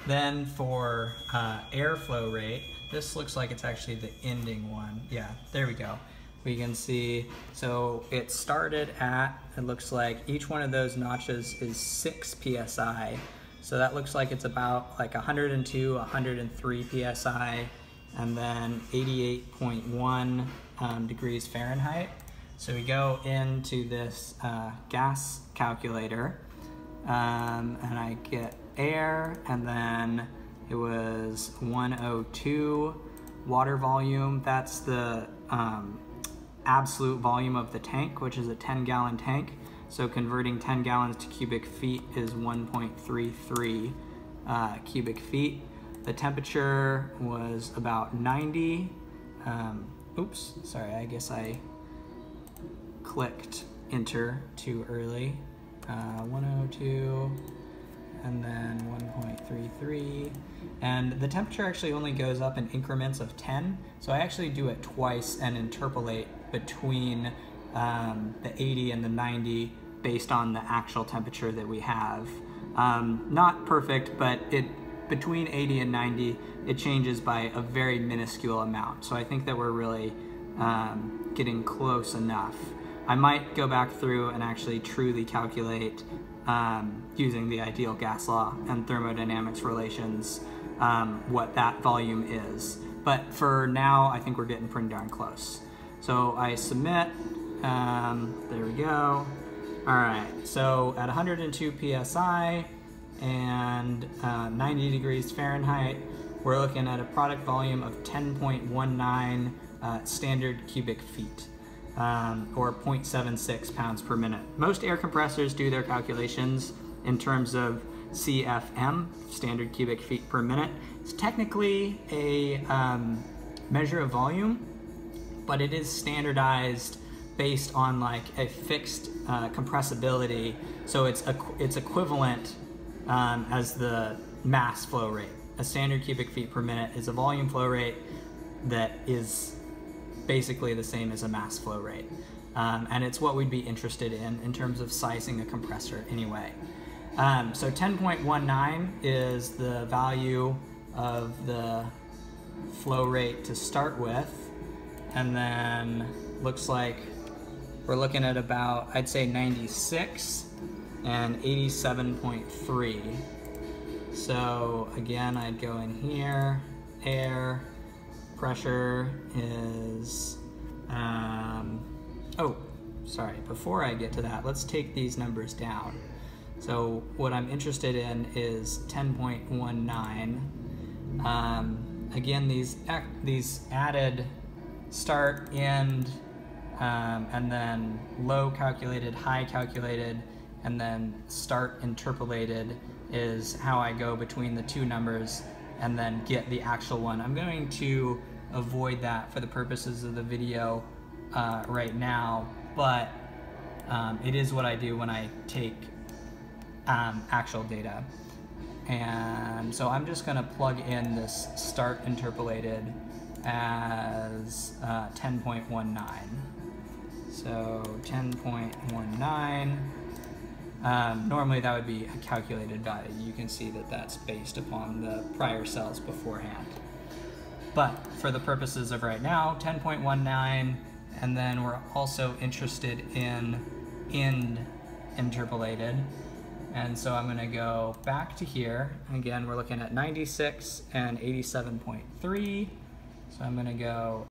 Then for airflow rate, this looks like it's actually the ending one. Yeah, there we go. We can see, so it started at, it looks like each one of those notches is 6 PSI. So that looks like it's about like 102, 103 PSI, and then 88.1 degrees Fahrenheit. So we go into this gas calculator, and I get air, and then it was 102 water volume. That's the absolute volume of the tank, which is a 10-gallon tank. So converting 10 gallons to cubic feet is 1.33 cubic feet. The temperature was about 90. Oops, sorry, I guess I clicked enter too early. 102, and then 1.33. And the temperature actually only goes up in increments of 10. So I actually do it twice and interpolate between the 80 and the 90 based on the actual temperature that we have. Not perfect, but between 80 and 90, it changes by a very minuscule amount. So I think that we're really getting close enough. I might go back through and actually truly calculate using the ideal gas law and thermodynamics relations what that volume is. But for now, I think we're getting pretty darn close. So I submit, there we go. All right, so at 102 PSI and 90 degrees Fahrenheit, we're looking at a product volume of 10.19 standard cubic feet, or 0.76 pounds per minute. Most air compressors do their calculations in terms of CFM, standard cubic feet per minute. It's technically a measure of volume, but it is standardized based on like a fixed compressibility. So it's equivalent as the mass flow rate. A standard cubic feet per minute is a volume flow rate that is basically the same as a mass flow rate. And it's what we'd be interested in terms of sizing a compressor anyway. So 10.19 is the value of the flow rate to start with. And then looks like we're looking at about, I'd say 96 and 87.3. So again, I'd go in here, air, pressure is, oh, sorry, before I get to that, let's take these numbers down. So what I'm interested in is 10.19. Again, these added start, end, and then low calculated, high calculated, and then start interpolated is how I go between the two numbers and then get the actual one. I'm going to avoid that for the purposes of the video right now, but it is what I do when I take actual data. And so I'm just gonna plug in this start interpolated as 10.19. So 10.19. Normally that would be a calculated value. You can see that that's based upon the prior cells beforehand. But for the purposes of right now, 10.19, and then we're also interested in end interpolated. And so I'm gonna go back to here. Again, we're looking at 96 and 87.3. So I'm gonna go